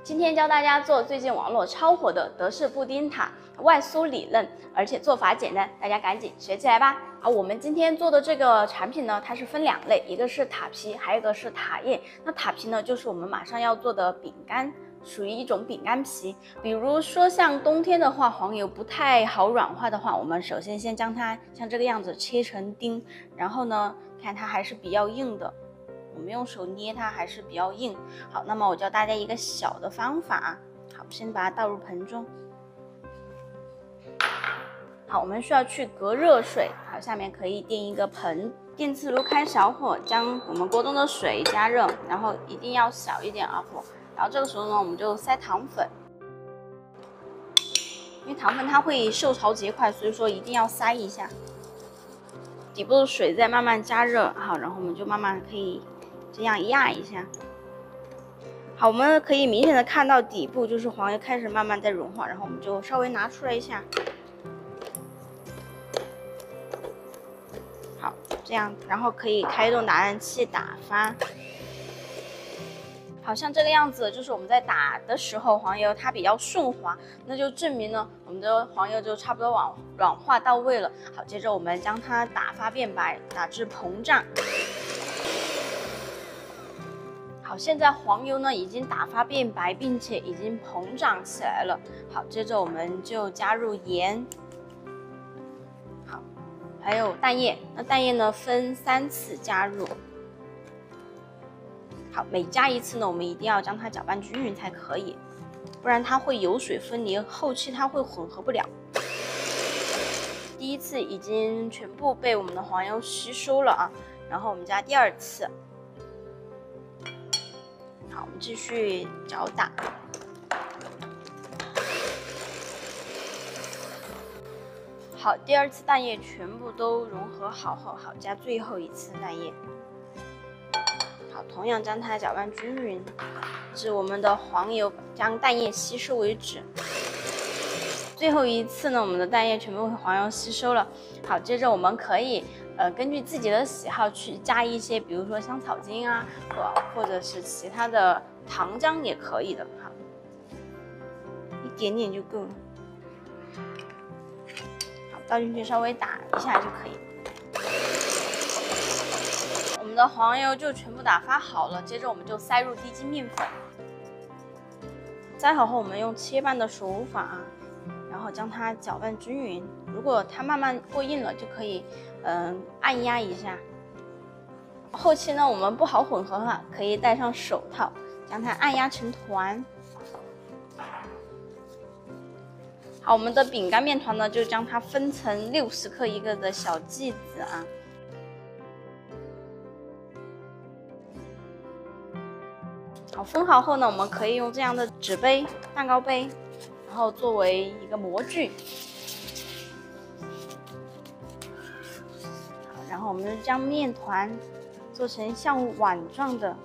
今天教大家做最近网络超火的德式布丁塔，外酥里嫩，而且做法简单，大家赶紧学起来吧！好，我们今天做的这个产品呢，它是分两类，一个是塔皮，还有一个是塔叶。那塔皮呢，就是我们马上要做的饼干，属于一种饼干皮。比如说像冬天的话，黄油不太好软化的话，我们首先将它像这个样子切成丁，然后呢，看它还是比较硬的。我们用手捏它还是比较硬。好，那么我教大家一个小的方法。好，先把它倒入盆中。好，我们需要去隔热水。好，下面可以垫一个盆，电磁炉开小火，将我们锅中的水加热，然后一定要小一点啊火。然后这个时候呢，我们就塞糖粉，因为糖粉它会受潮结块，所以说一定要塞一下。底部的水再慢慢加热，好，然后我们就慢慢可以这样压一下。好，我们可以明显的看到底部就是黄油开始慢慢在融化，然后我们就稍微拿出来一下。好，这样，然后可以开动打蛋器打发。好像这个样子，就是我们在打的时候，黄油它比较顺滑，那就证明呢，我们的黄油就差不多软化到位了。好，接着我们将它打发变白，打至膨胀。好，现在黄油呢已经打发变白，并且已经膨胀起来了。好，接着我们就加入盐，好，还有蛋液。那蛋液呢分3次加入。好，每加一次呢，我们一定要将它搅拌均匀才可以，不然它会油水分离，后期它会混合不了。第一次已经全部被我们的黄油吸收了啊，然后我们加第2次。好，我们继续搅打。好，第2次蛋液全部都融合好后，好，加最后一次蛋液。好，同样将它搅拌均匀，至我们的黄油将蛋液吸收为止。最后一次呢，我们的蛋液全部被黄油吸收了。好，接着我们可以根据自己的喜好去加一些，比如说香草精啊，或者是其他的糖浆也可以的。好，一点点就够了。好，倒进去稍微打一下就可以。我们的黄油就全部打发好了，接着我们就塞入低筋面粉。塞好后，我们用切拌的手法，然后将它搅拌均匀。如果它慢慢过硬了，就可以按压一下。后期呢，我们不好混合哈，可以戴上手套，将它按压成团。好，我们的饼干面团呢，就将它分成60克一个的小剂子啊。好，分好后呢，我们可以用这样的纸杯、蛋糕杯，然后作为一个模具。好，然后我们就将面团做成像碗状的，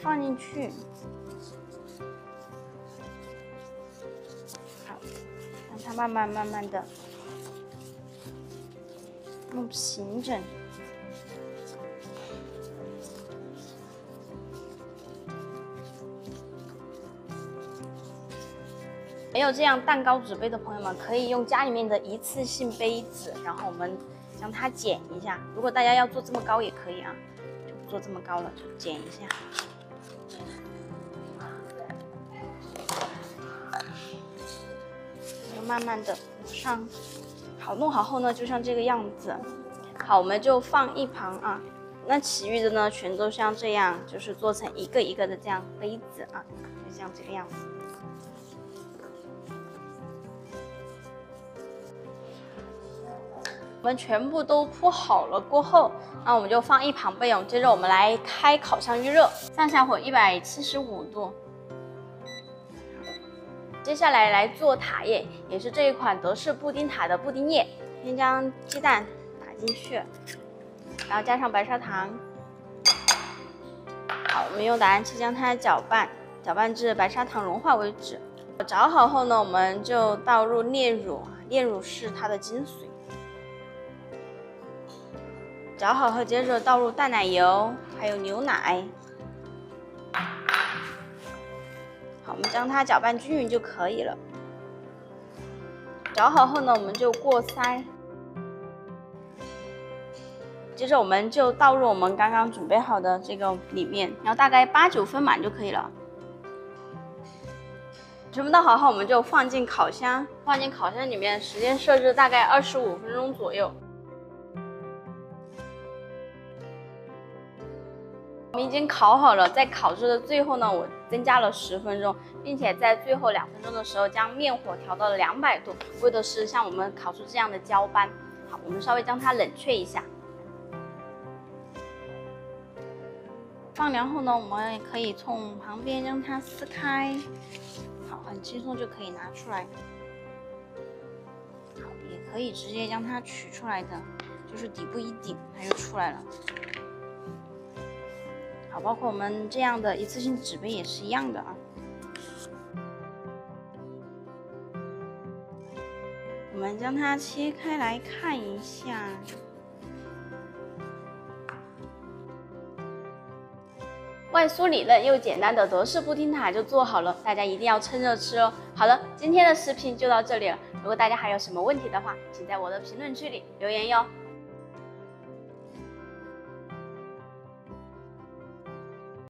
放进去。好，让它慢慢的弄平整。没有这样蛋糕纸杯的朋友们，可以用家里面的一次性杯子，然后我们将它剪一下。如果大家要做这么高也可以啊，就不做这么高了，就剪一下。就慢慢的往上。好，弄好后呢，就像这个样子。好，我们就放一旁啊。那其余的呢，全都像这样，就是做成一个一个的这样杯子啊，就像这个样子。我们全部都铺好了过后，那我们就放一旁备用。接着我们来开烤箱预热，上下火175度。接下来做塔叶，也是这一款德式布丁塔的布丁液。先将鸡蛋打进去，然后加上白砂糖。好，我们用打蛋器将它搅拌至白砂糖融化为止。搅好后呢，我们就倒入炼乳，炼乳是它的精髓。搅好后，接着倒入淡奶油，还有牛奶。好，我们将它搅拌均匀就可以了。搅好后呢，我们就过筛。接着我们就倒入我们刚刚准备好的这个里面，然后大概8、9分满就可以了。全部倒好后，我们就放进烤箱，放进烤箱里面，时间设置大概25分钟左右。我们已经烤好了，在烤制的最后呢，我增加了10分钟，并且在最后2分钟的时候将面火调到了200度，为的是像我们烤出这样的焦斑。好，我们稍微将它冷却一下。放凉后呢，我们也可以从旁边将它撕开，好，很轻松就可以拿出来。好，也可以直接将它取出来的，就是底部一顶，它就出来了。好，包括我们这样的一次性纸杯也是一样的啊。我们将它切开来看一下。外酥里嫩又简单的德式布丁塔就做好了，大家一定要趁热吃哦。好了，今天的视频就到这里了。如果大家还有什么问题的话，请在我的评论区里留言哟。